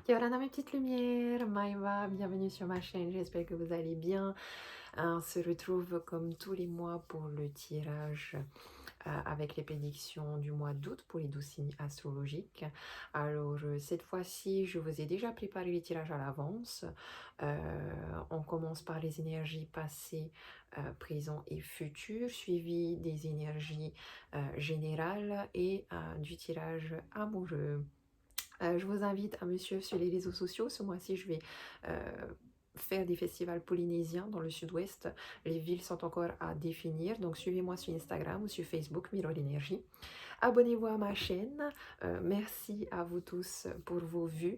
Yorana, mes petites lumières, Maïva, bienvenue sur ma chaîne, j'espère que vous allez bien. On se retrouve comme tous les mois pour le tirage avec les prédictions du mois d'août pour les 12 signes astrologiques. Alors, cette fois-ci, je vous ai déjà préparé les tirages à l'avance. On commence par les énergies passées, présentes et futures, suivies des énergies générales et du tirage amoureux. Je vous invite à me suivre sur les réseaux sociaux. Ce mois-ci, je vais faire des festivals polynésiens dans le sud-ouest. Les villes sont encore à définir, donc suivez-moi sur Instagram ou sur Facebook, Mirror Énergie. Abonnez-vous à ma chaîne. Merci à vous tous pour vos vues,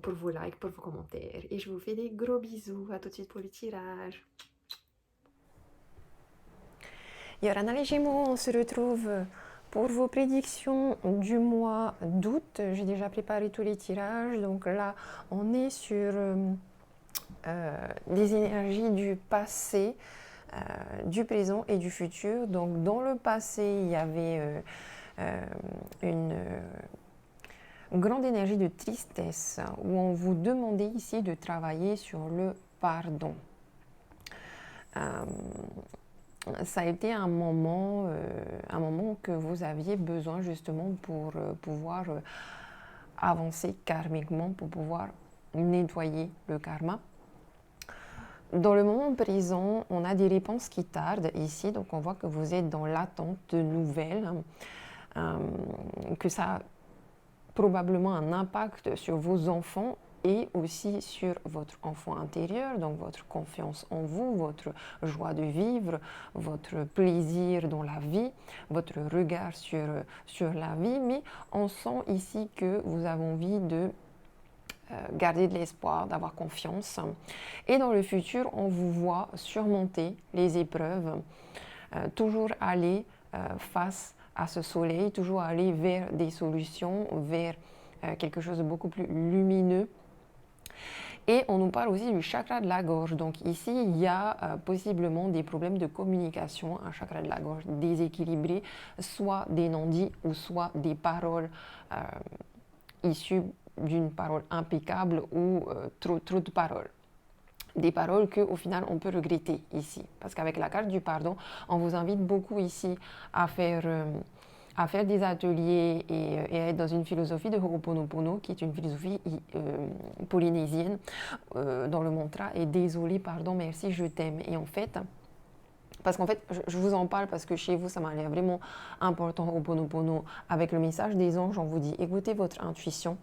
pour vos likes, pour vos commentaires. Et je vous fais des gros bisous. À tout de suite pour le tirage. Yorana les Gémeaux, on se retrouve pour vos prédictions du mois d'août. J'ai déjà préparé tous les tirages, donc là on est sur des énergies du passé, du présent et du futur. Donc dans le passé il y avait une grande énergie de tristesse où on vous demandait ici de travailler sur le pardon. Ça a été un moment que vous aviez besoin justement pour pouvoir avancer karmiquement, pour pouvoir nettoyer le karma. Dans le moment présent, on a des réponses qui tardent ici, donc on voit que vous êtes dans l'attente de nouvelles, que ça a probablement un impact sur vos enfants et aussi sur votre enfant intérieur, donc votre confiance en vous, votre joie de vivre, votre plaisir dans la vie, votre regard sur la vie. Mais on sent ici que vous avez envie de garder de l'espoir, d'avoir confiance. Et dans le futur, on vous voit surmonter les épreuves, toujours aller face à ce soleil, toujours aller vers des solutions, vers quelque chose de beaucoup plus lumineux. Et on nous parle aussi du chakra de la gorge. Donc ici, il y a possiblement des problèmes de communication, un chakra de la gorge déséquilibré, soit des non-dits ou soit des paroles issues d'une parole impeccable ou trop de paroles. Des paroles qu'au final on peut regretter ici. Parce qu'avec la carte du pardon, on vous invite beaucoup ici à faire des ateliers et à être dans une philosophie de Ho'oponopono, qui est une philosophie polynésienne, dans le mantra « et désolé, pardon, merci, je t'aime ». Et en fait, parce qu'en fait, je vous en parle parce que chez vous, ça m'a l'air vraiment important, Ho'oponopono. Avec le message des anges, on vous dit, écoutez votre intuition.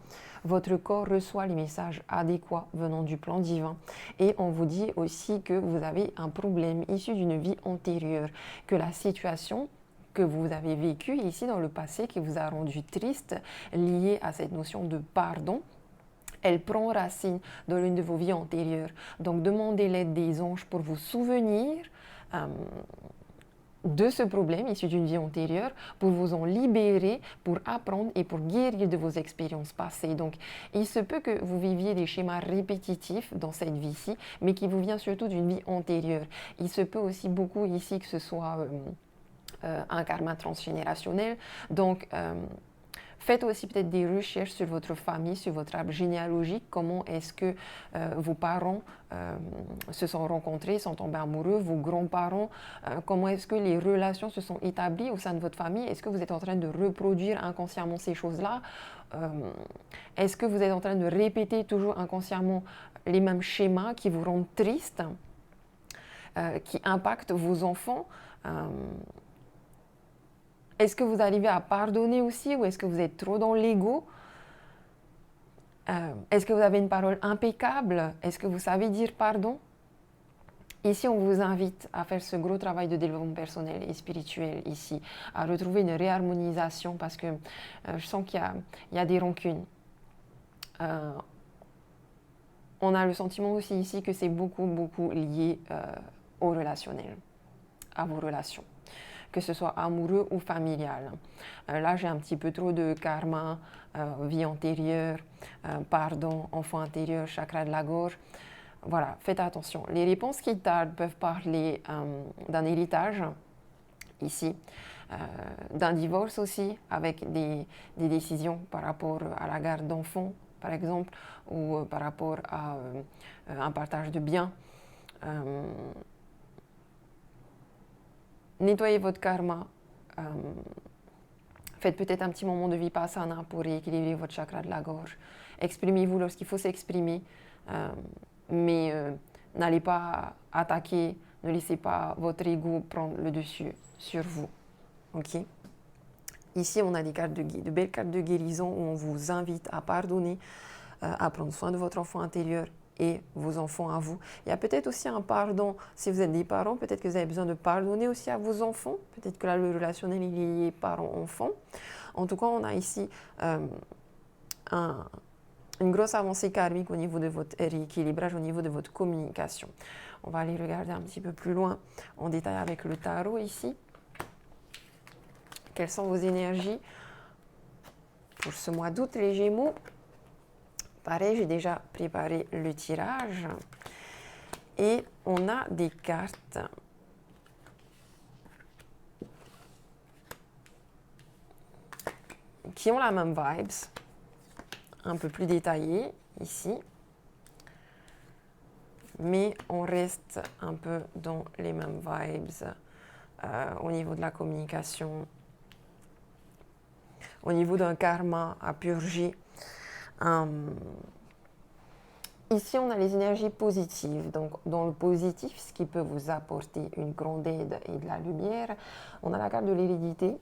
Votre corps reçoit les messages adéquats venant du plan divin. Et on vous dit aussi que vous avez un problème issu d'une vie antérieure, que la situation que vous avez vécue ici dans le passé, qui vous a rendu triste, liée à cette notion de pardon, elle prend racine dans l'une de vos vies antérieures. Donc demandez l'aide des anges pour vous souvenir de ce problème issu d'une vie antérieure, pour vous en libérer, pour apprendre et pour guérir de vos expériences passées. Donc il se peut que vous viviez des schémas répétitifs dans cette vie-ci, mais qui vous vient surtout d'une vie antérieure. Il se peut aussi beaucoup ici que ce soit un karma transgénérationnel. Donc faites aussi peut-être des recherches sur votre famille, sur votre arbre généalogique. Comment est-ce que vos parents se sont rencontrés, sont tombés amoureux, vos grands-parents, comment est-ce que les relations se sont établies au sein de votre famille? Est-ce que vous êtes en train de reproduire inconsciemment ces choses-là? Est-ce que vous êtes en train de répéter toujours inconsciemment les mêmes schémas qui vous rendent triste, qui impactent vos enfants? Est-ce que vous arrivez à pardonner aussi ou est-ce que vous êtes trop dans l'ego? Est-ce que vous avez une parole impeccable? Est-ce que vous savez dire pardon? Ici, on vous invite à faire ce gros travail de développement personnel et spirituel ici, à retrouver une réharmonisation parce que je sens qu'il y a des rancunes. On a le sentiment aussi ici que c'est beaucoup lié au relationnel, à vos relations, que ce soit amoureux ou familial. Là, j'ai un petit peu trop de karma, vie antérieure, pardon, enfant intérieur, chakra de la gorge. Voilà, faites attention. Les réponses qui tardent peuvent parler d'un héritage, ici, d'un divorce aussi, avec des décisions par rapport à la garde d'enfants, par exemple, ou par rapport à un partage de biens. Nettoyez votre karma. Faites peut-être un petit moment de vipassana pour rééquilibrer votre chakra de la gorge. Exprimez-vous lorsqu'il faut s'exprimer, mais n'allez pas attaquer, ne laissez pas votre ego prendre le dessus sur vous. Ok? Ici, on a des cartes de belles cartes de guérison où on vous invite à pardonner, à prendre soin de votre enfant intérieur et vos enfants à vous. Il y a peut-être aussi un pardon, si vous êtes des parents, peut-être que vous avez besoin de pardonner aussi à vos enfants. Peut-être que là, le relationnel est lié parent-enfant. En tout cas, on a ici une grosse avancée karmique au niveau de votre rééquilibrage, au niveau de votre communication. On va aller regarder un petit peu plus loin en détail avec le tarot ici. Quelles sont vos énergies pour ce mois d'août, les Gémeaux? Pareil, j'ai déjà préparé le tirage. Et on a des cartes qui ont la même vibes, un peu plus détaillées ici. Mais on reste un peu dans les mêmes vibes au niveau de la communication, au niveau d'un karma à purger. Ici, on a les énergies positives. Donc, dans le positif, ce qui peut vous apporter une grande aide et de la lumière, on a la carte de l'hérédité,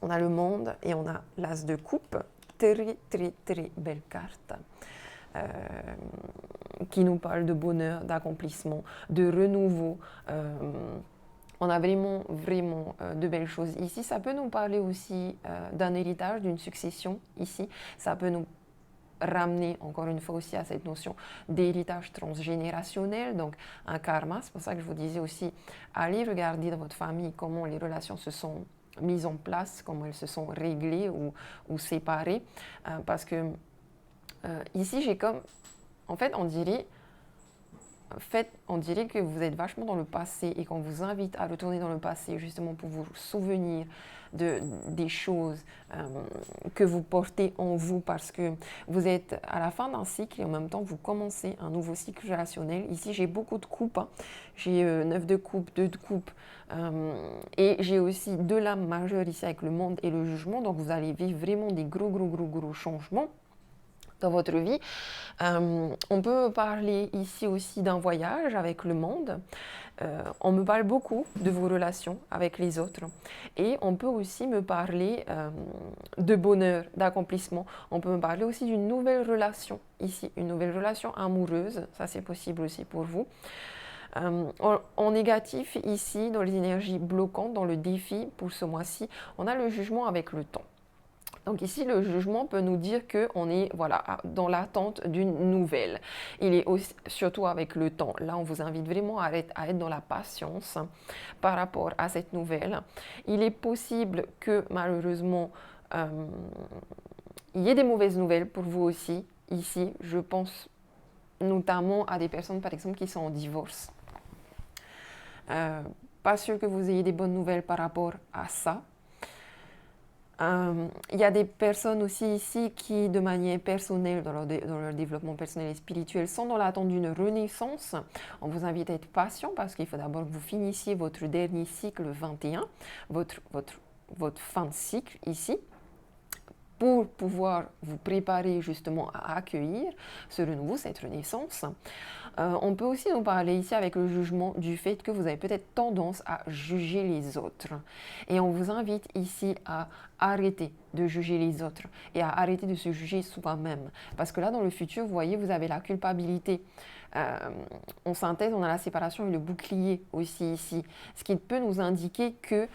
on a le monde et on a l'as de coupe. Très, très, très belle carte. Qui nous parle de bonheur, d'accomplissement, de renouveau. On a vraiment, vraiment de belles choses ici. Ça peut nous parler aussi d'un héritage, d'une succession ici. Ça peut nous ramener encore une fois aussi à cette notion d'héritage transgénérationnel, donc un karma. C'est pour ça que je vous disais aussi, allez regarder dans votre famille comment les relations se sont mises en place, comment elles se sont réglées ou séparées. Parce que ici, j'ai comme... En fait, on dirait que vous êtes vachement dans le passé et qu'on vous invite à retourner dans le passé justement pour vous souvenir des choses que vous portez en vous parce que vous êtes à la fin d'un cycle et en même temps vous commencez un nouveau cycle relationnel. Ici, j'ai beaucoup de coupes. Hein. J'ai 9 de coupe, 2 de coupe et j'ai aussi 2 lames majeures ici avec le monde et le jugement. Donc, vous allez vivre vraiment des gros changements dans votre vie. On peut parler ici aussi d'un voyage avec le monde. On me parle beaucoup de vos relations avec les autres. Et on peut aussi me parler de bonheur, d'accomplissement. On peut me parler aussi d'une nouvelle relation ici, une nouvelle relation amoureuse. Ça, c'est possible aussi pour vous. En négatif, ici, dans les énergies bloquantes, dans le défi pour ce mois-ci, on a le jugement avec le temps. Donc ici, le jugement peut nous dire qu'on est dans l'attente d'une nouvelle. Il est aussi, surtout avec le temps. Là, on vous invite vraiment à être dans la patience par rapport à cette nouvelle. Il est possible que malheureusement, il y ait des mauvaises nouvelles pour vous aussi. Ici, je pense notamment à des personnes, par exemple, qui sont en divorce. Pas sûr que vous ayez des bonnes nouvelles par rapport à ça. Il y a des personnes aussi ici qui, de manière personnelle, dans leur développement personnel et spirituel, sont dans l'attente d'une renaissance. On vous invite à être patient parce qu'il faut d'abord que vous finissiez votre dernier cycle 21, votre fin de cycle ici, pour pouvoir vous préparer justement à accueillir ce renouveau, cette renaissance. On peut aussi nous parler ici avec le jugement du fait que vous avez peut-être tendance à juger les autres. Et on vous invite ici à arrêter de juger les autres et à arrêter de se juger soi-même. Parce que là, dans le futur, vous voyez, vous avez la culpabilité. En synthèse, on a la séparation et le bouclier aussi ici. Ce qui peut nous indiquer que,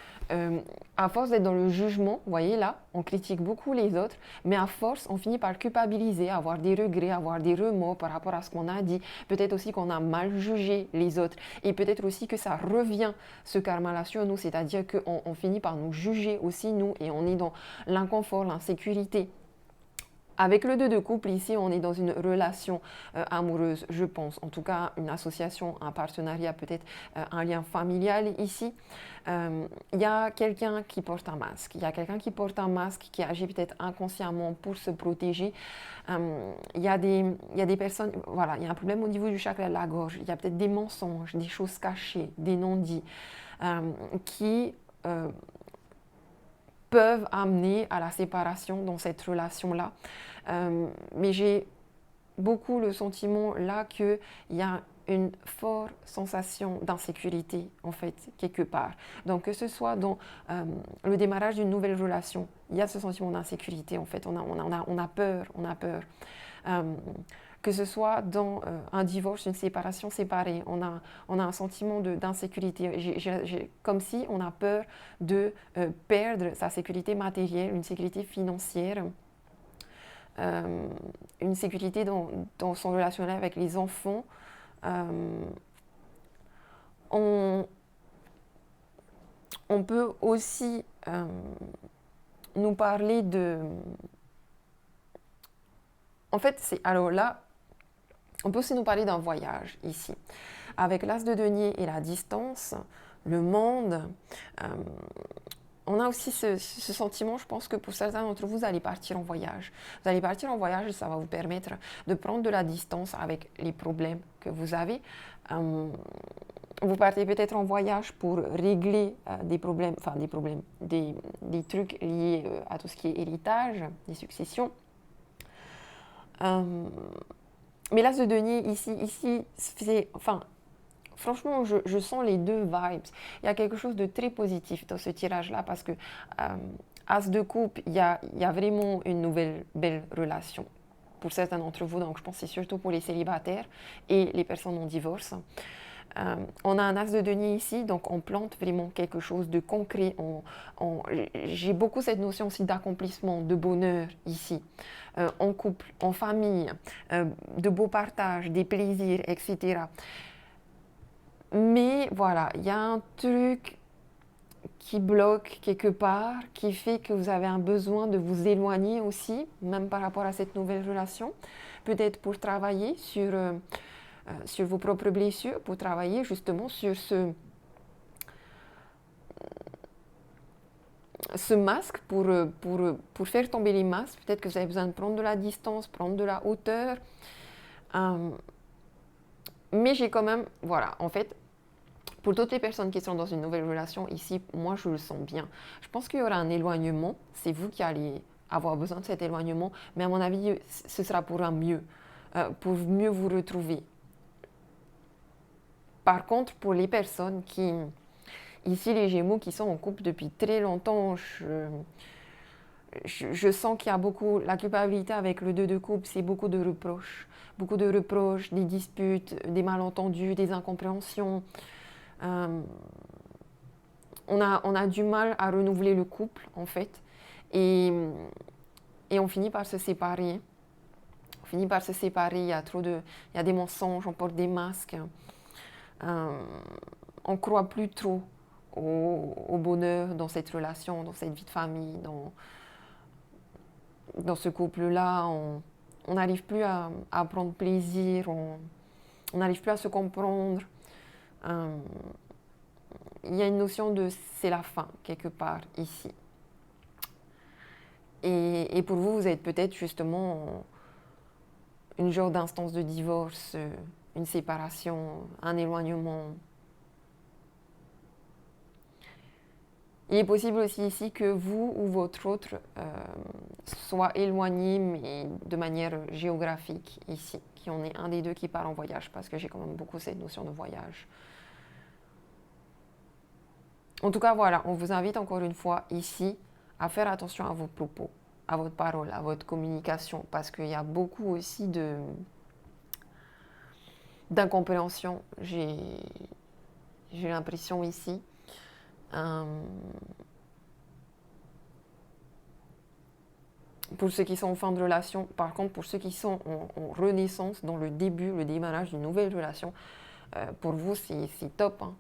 à force d'être dans le jugement, vous voyez là, on critique beaucoup les autres, mais à force, on finit par culpabiliser, avoir des regrets, avoir des remords par rapport à ce qu'on a dit. Peut-être aussi qu'on a mal jugé les autres. Et peut-être aussi que ça revient, ce karma-là, sur nous. C'est-à-dire qu'on finit par nous juger aussi, nous, et on est dans l'inconfort, l'insécurité. Avec le 2 de couple, ici, on est dans une relation amoureuse, je pense. En tout cas, une association, un partenariat, peut-être un lien familial ici. Il y a quelqu'un qui porte un masque. Il y a quelqu'un qui porte un masque, qui agit peut-être inconsciemment pour se protéger. Il y a des personnes, voilà, il y a un problème au niveau du chakra de la gorge. Il y a peut-être des mensonges, des choses cachées, des non-dits qui peuvent amener à la séparation dans cette relation-là. Mais j'ai beaucoup le sentiment là qu'il y a une forte sensation d'insécurité, en fait, quelque part. Donc, que ce soit dans le démarrage d'une nouvelle relation, il y a ce sentiment d'insécurité, en fait. On a peur, on a peur. Que ce soit dans un divorce, une séparation séparée, on a un sentiment d'insécurité, comme si on a peur de perdre sa sécurité matérielle, une sécurité financière, une sécurité dans son relationnel avec les enfants. On peut aussi nous parler de... En fait, alors là, on peut aussi nous parler d'un voyage ici. Avec l'as de denier et la distance, le monde, on a aussi ce sentiment, je pense que pour certains d'entre vous, vous allez partir en voyage. Vous allez partir en voyage et ça va vous permettre de prendre de la distance avec les problèmes que vous avez. Vous partez peut-être en voyage pour régler des trucs liés à tout ce qui est héritage, des successions. Mais l'as de denier ici c'est, enfin, franchement, je sens les deux vibes. Il y a quelque chose de très positif dans ce tirage-là parce que as de coupe, il y a vraiment une nouvelle belle relation pour certains d'entre vous. Donc, je pense que c'est surtout pour les célibataires et les personnes en divorce. On a un as de denier ici, donc on plante vraiment quelque chose de concret. J'ai beaucoup cette notion aussi d'accomplissement, de bonheur ici, en couple, en famille, de beaux partages, des plaisirs, etc. Mais voilà, il y a un truc qui bloque quelque part, qui fait que vous avez un besoin de vous éloigner aussi, même par rapport à cette nouvelle relation. Peut-être pour travailler sur vos propres blessures, pour travailler justement sur ce masque, pour faire tomber les masques. Peut-être que vous avez besoin de prendre de la distance, prendre de la hauteur. Mais j'ai quand même, voilà, en fait, pour toutes les personnes qui sont dans une nouvelle relation, ici, moi, je le sens bien. Je pense qu'il y aura un éloignement. C'est vous qui allez avoir besoin de cet éloignement. Mais à mon avis, ce sera pour un mieux, pour mieux vous retrouver. Par contre, pour les personnes qui, ici les Gémeaux qui sont en couple depuis très longtemps, je sens qu'il y a beaucoup, la culpabilité avec le 2 de coupe, c'est beaucoup de reproches, des disputes, des malentendus, des incompréhensions. On a du mal à renouveler le couple en fait, et on finit par se séparer. Il y a des mensonges, on porte des masques. On ne croit plus trop au bonheur dans cette relation, dans cette vie de famille, dans ce couple-là. On n'arrive plus à prendre plaisir, on n'arrive plus à se comprendre. Il y a une notion de c'est la fin, quelque part, ici. Et pour vous, vous êtes peut-être justement une genre d'instance de divorce, une séparation, un éloignement. Il est possible aussi ici que vous ou votre autre soit éloigné, mais de manière géographique ici, qu'il y en ait un des deux qui part en voyage, parce que j'ai quand même beaucoup cette notion de voyage. En tout cas, voilà, on vous invite encore une fois ici à faire attention à vos propos, à votre parole, à votre communication, parce qu'il y a beaucoup aussi d'incompréhension, j'ai l'impression ici. Pour ceux qui sont en fin de relation, par contre, pour ceux qui sont en renaissance, dans le début, le démarrage d'une nouvelle relation, pour vous, c'est top. Hein.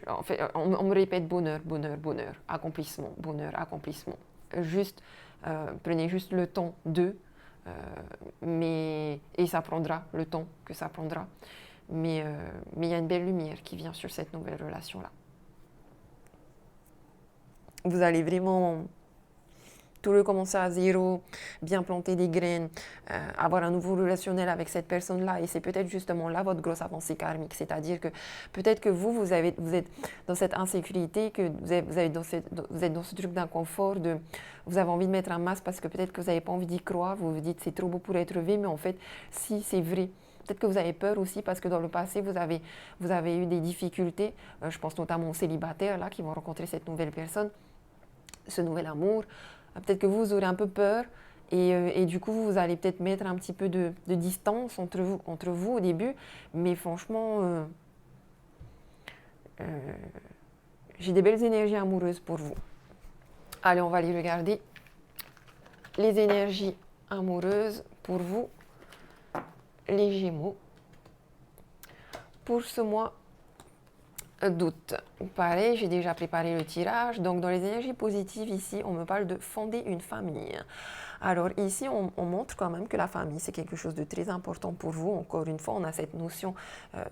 En fait, on me répète bonheur, bonheur, bonheur, accomplissement, bonheur, accomplissement. Juste Prenez juste le temps et ça prendra le temps que ça prendra. Mais il y a une belle lumière qui vient sur cette nouvelle relation-là. Vous allez vraiment tout recommencer à zéro, bien planter des graines, avoir un nouveau relationnel avec cette personne-là. Et c'est peut-être justement là votre grosse avancée karmique. C'est-à-dire que peut-être que vous êtes dans cette insécurité, que vous êtes dans ce truc d'inconfort, vous avez envie de mettre un masque parce que peut-être que vous n'avez pas envie d'y croire. Vous vous dites c'est trop beau pour être vrai, mais en fait, si c'est vrai. Peut-être que vous avez peur aussi parce que dans le passé, vous avez eu des difficultés. Je pense notamment aux célibataires là, qui vont rencontrer cette nouvelle personne, ce nouvel amour. Peut-être que vous aurez un peu peur et du coup, vous allez peut-être mettre un petit peu de distance entre vous au début. Mais franchement, j'ai des belles énergies amoureuses pour vous. Allez, on va aller regarder les énergies amoureuses pour vous, les Gémeaux, pour ce mois d'août. Pareil, j'ai déjà préparé le tirage. Donc, dans les énergies positives, ici, on me parle de fonder une famille. Alors, ici, on montre quand même que la famille, c'est quelque chose de très important pour vous. Encore une fois, on a cette notion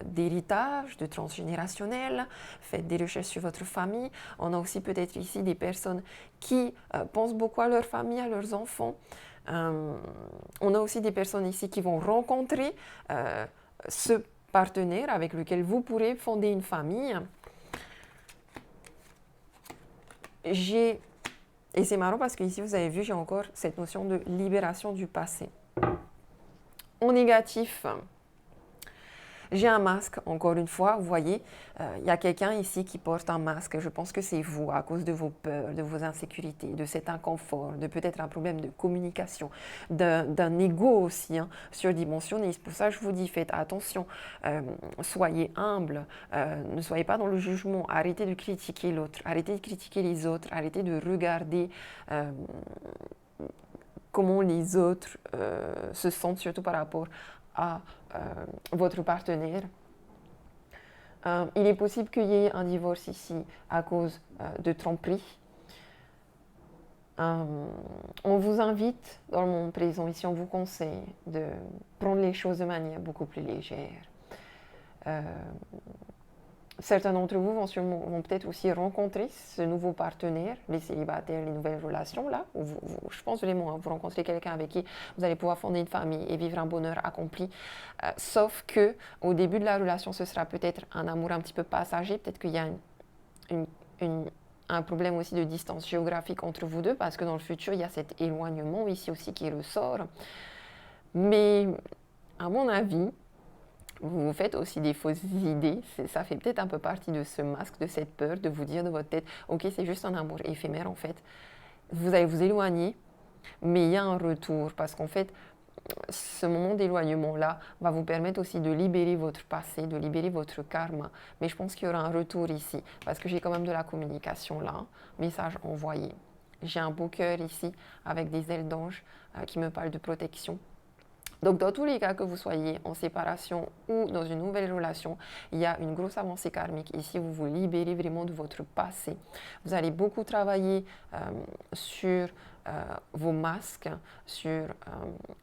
d'héritage, de transgénérationnel. Faites des recherches sur votre famille. On a aussi peut-être ici des personnes qui pensent beaucoup à leur famille, à leurs enfants. On a aussi des personnes ici qui vont rencontrer ce partenaire avec lequel vous pourrez fonder une famille. Et c'est marrant parce qu'ici, vous avez vu, j'ai encore cette notion de libération du passé. En négatif, j'ai un masque, encore une fois, vous voyez, il y a quelqu'un ici qui porte un masque. Je pense que c'est vous, à cause de vos peurs, de vos insécurités, de cet inconfort, de peut-être un problème de communication, d'un ego aussi, surdimensionné. C'est pour ça que je vous dis, faites attention, soyez humble, ne soyez pas dans le jugement, arrêtez de critiquer l'autre, arrêtez de critiquer les autres, arrêtez de regarder comment les autres se sentent, surtout par rapport à votre partenaire. Il est possible qu'il y ait un divorce ici à cause de tromperie. On vous invite, dans le monde présent, ici on vous conseille de prendre les choses de manière beaucoup plus légère. Certains d'entre vous vont peut-être aussi rencontrer ce nouveau partenaire, les célibataires, les nouvelles relations, là, où je pense vraiment, vous rencontrez quelqu'un avec qui vous allez pouvoir fonder une famille et vivre un bonheur accompli. Sauf que au début de la relation, ce sera peut-être un amour un petit peu passager, peut-être qu'il y a un problème aussi de distance géographique entre vous deux, parce que dans le futur, il y a cet éloignement ici aussi qui ressort. Mais à mon avis, vous vous faites aussi des fausses idées, ça fait peut-être un peu partie de ce masque, de cette peur, de vous dire de votre tête, ok, c'est juste un amour éphémère en fait. Vous allez vous éloigner, mais il y a un retour, parce qu'en fait, ce moment d'éloignement-là va vous permettre aussi de libérer votre passé, de libérer votre karma. Mais je pense qu'il y aura un retour ici, parce que j'ai quand même de la communication là, message envoyé. J'ai un beau cœur ici, avec des ailes d'ange qui me parlent de protection. Donc, dans tous les cas, que vous soyez en séparation ou dans une nouvelle relation, il y a une grosse avancée karmique. Ici, vous vous libérez vraiment de votre passé. Vous allez beaucoup travailler sur vos masques, sur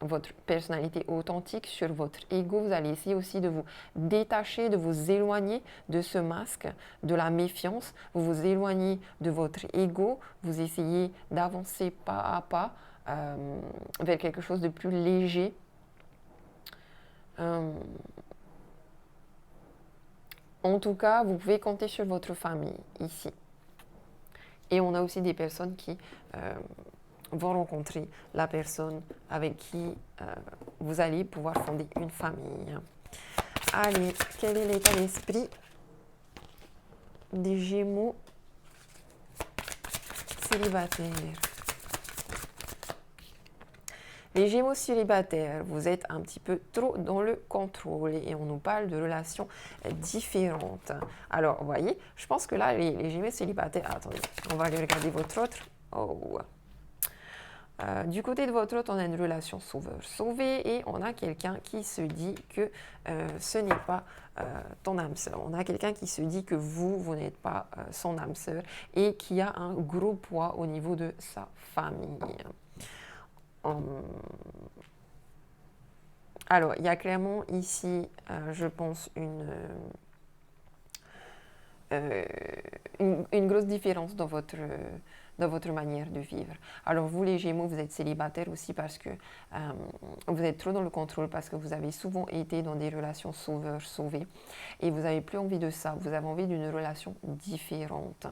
votre personnalité authentique, sur votre ego. Vous allez essayer aussi de vous détacher, de vous éloigner de ce masque, de la méfiance. Vous vous éloignez de votre ego. Vous essayez d'avancer pas à pas vers quelque chose de plus léger. En tout cas, vous pouvez compter sur votre famille ici. Et on a aussi des personnes qui vont rencontrer la personne avec qui vous allez pouvoir fonder une famille. Allez, quel est l'état d'esprit des Gémeaux célibataires? Les Gémeaux célibataires, vous êtes un petit peu trop dans le contrôle et on nous parle de relations différentes. Alors, vous voyez, je pense que là, les Gémeaux célibataires... Attendez, on va aller regarder votre autre. Oh. Du côté de votre autre, on a une relation sauveur-sauvé et on a quelqu'un qui se dit que ce n'est pas ton âme sœur. On a quelqu'un qui se dit que vous n'êtes pas son âme sœur et qui a un gros poids au niveau de sa famille. Alors, il y a clairement ici, je pense, une grosse différence dans votre manière de vivre. Alors vous les Gémeaux, vous êtes célibataires aussi parce que vous êtes trop dans le contrôle, parce que vous avez souvent été dans des relations sauveur-sauvé et vous n'avez plus envie de ça, vous avez envie d'une relation différente.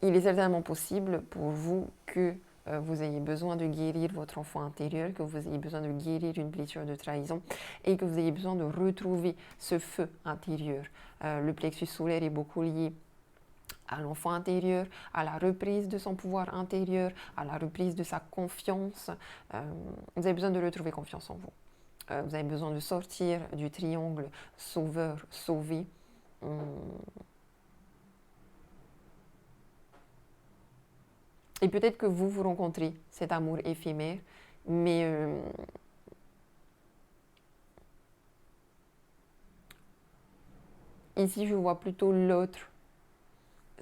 Il est certainement possible pour vous que vous ayez besoin de guérir votre enfant intérieur, que vous ayez besoin de guérir une blessure de trahison et que vous ayez besoin de retrouver ce feu intérieur. Le plexus solaire est beaucoup lié à l'enfant intérieur, à la reprise de son pouvoir intérieur, à la reprise de sa confiance. Vous avez besoin de retrouver confiance en vous. Vous avez besoin de sortir du triangle sauveur-sauvé. Et peut-être que vous rencontrez cet amour éphémère, mais ici je vois plutôt l'autre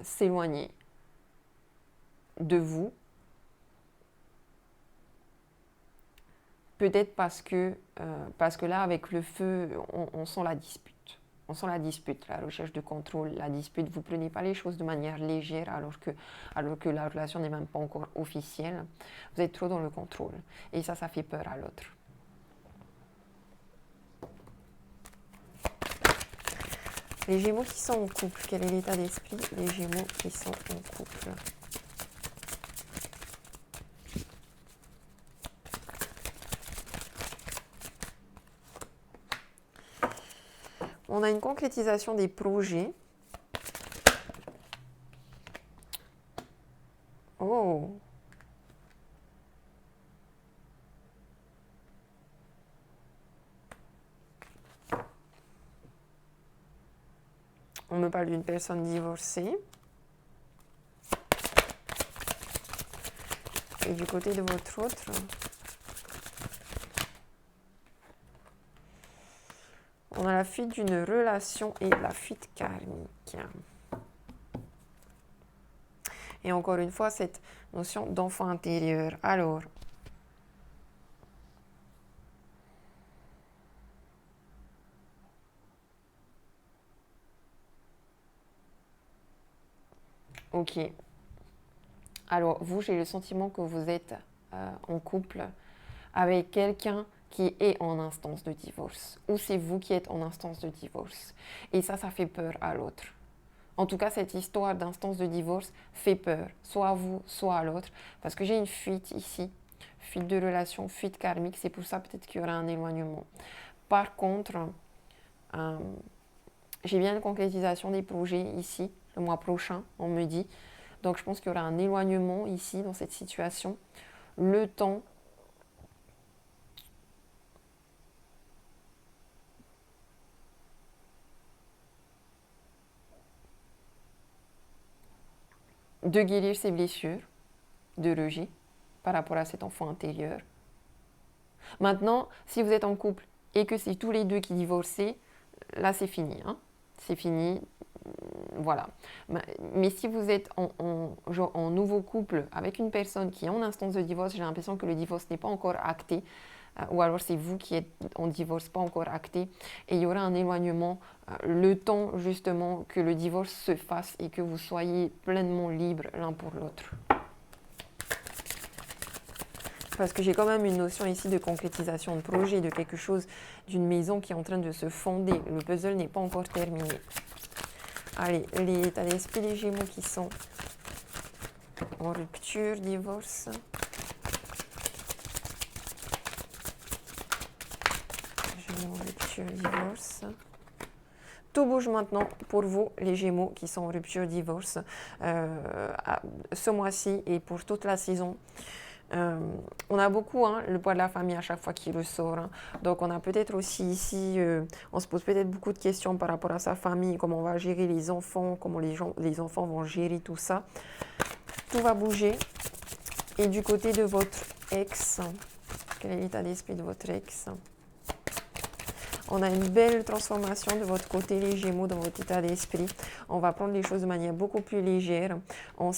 s'éloigner de vous. Peut-être parce que là, avec le feu, on sent la dispute. On sent la dispute, la recherche de contrôle, la dispute. Vous ne prenez pas les choses de manière légère alors que la relation n'est même pas encore officielle. Vous êtes trop dans le contrôle. Et ça fait peur à l'autre. Les Gémeaux qui sont en couple, quel est l'état d'esprit des Gémeaux qui sont en couple? On a une concrétisation des projets. Oh! On me parle d'une personne divorcée. Et du côté de votre autre, on a la fuite d'une relation et la fuite karmique. Et encore une fois, cette notion d'enfant intérieur. Alors, ok. Alors, vous, j'ai le sentiment que vous êtes en couple avec quelqu'un qui est en instance de divorce. Ou c'est vous qui êtes en instance de divorce. Et ça fait peur à l'autre. En tout cas, cette histoire d'instance de divorce fait peur, soit à vous, soit à l'autre. Parce que j'ai une fuite ici, fuite de relation, fuite karmique. C'est pour ça peut-être qu'il y aura un éloignement. Par contre, j'ai bien une concrétisation des projets ici, le mois prochain, on me dit. Donc je pense qu'il y aura un éloignement ici, dans cette situation. Le temps de guérir ses blessures de rejet par rapport à cet enfant intérieur. Maintenant, si vous êtes en couple et que c'est tous les deux qui divorcent, là c'est fini. Hein, c'est fini. Voilà. Mais si vous êtes en nouveau couple avec une personne qui est en instance de divorce, j'ai l'impression que le divorce n'est pas encore acté. Ou alors c'est vous qui êtes en divorce pas encore acté. Et il y aura un éloignement, le temps justement que le divorce se fasse et que vous soyez pleinement libres l'un pour l'autre. Parce que j'ai quand même une notion ici de concrétisation de projet, de quelque chose, d'une maison qui est en train de se fonder. Le puzzle n'est pas encore terminé. Allez, l'état d'esprit des Gémeaux qui sont en rupture, divorce. Gémeaux, rupture, divorce. Tout bouge maintenant pour vous, les Gémeaux qui sont en rupture, divorce, ce mois-ci et pour toute la saison. On a beaucoup le poids de la famille à chaque fois qui ressort. Hein. Donc on a peut-être aussi ici, on se pose peut-être beaucoup de questions par rapport à sa famille, comment on va gérer les enfants, comment les enfants vont gérer tout ça. Tout va bouger. Et du côté de votre ex, quel est l'état d'esprit de votre ex? On a une belle transformation de votre côté, les Gémeaux, dans votre état d'esprit. On va prendre les choses de manière beaucoup plus légère. On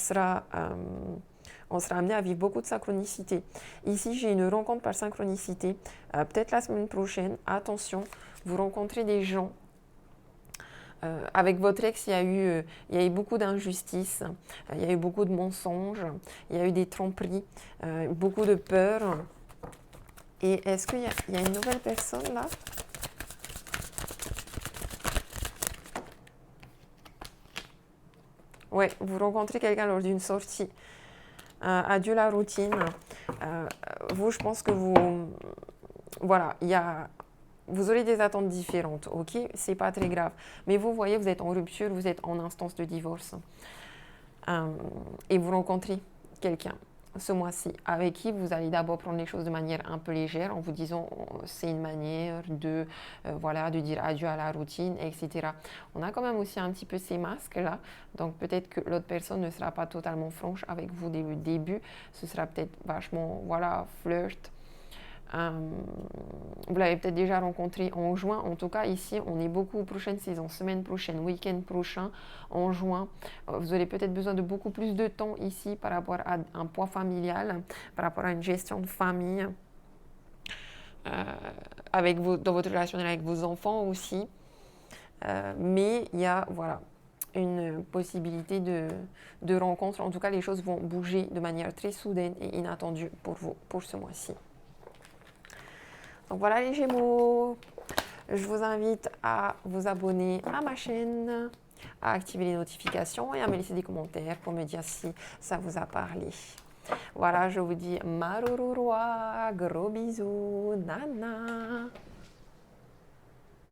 on sera amené à vivre beaucoup de synchronicité. Ici, j'ai une rencontre par synchronicité. Peut-être la semaine prochaine, attention, vous rencontrez des gens. Avec votre ex, il y a eu beaucoup d'injustices, il y a eu beaucoup de mensonges, il y a eu des tromperies, beaucoup de peur. Et est-ce qu'il y a une nouvelle personne là? Ouais, vous rencontrez quelqu'un lors d'une sortie. Adieu la routine. Vous, je pense que voilà, vous aurez des attentes différentes, ok? C'est pas très grave. Mais vous voyez, vous êtes en rupture, vous êtes en instance de divorce. Et vous rencontrez quelqu'un ce mois-ci avec qui vous allez d'abord prendre les choses de manière un peu légère en vous disant c'est une manière de, voilà, de dire adieu à la routine, etc. On a quand même aussi un petit peu ces masques-là. Donc peut-être que l'autre personne ne sera pas totalement franche avec vous dès le début. Ce sera peut-être vachement, voilà, flirt. Vous l'avez peut-être déjà rencontré en juin. En tout cas, ici, on est beaucoup prochaine saison, semaine prochaine, week-end prochain, en juin. Vous aurez peut-être besoin de beaucoup plus de temps ici par rapport à un poids familial, par rapport à une gestion de famille, dans votre relationnel avec vos enfants aussi. Mais il y a, voilà, une possibilité de rencontre. En tout cas, les choses vont bouger de manière très soudaine et inattendue pour vous, pour ce mois-ci. Donc voilà les Gémeaux, je vous invite à vous abonner à ma chaîne, à activer les notifications et à me laisser des commentaires pour me dire si ça vous a parlé. Voilà, je vous dis Marururua, gros bisous, nana.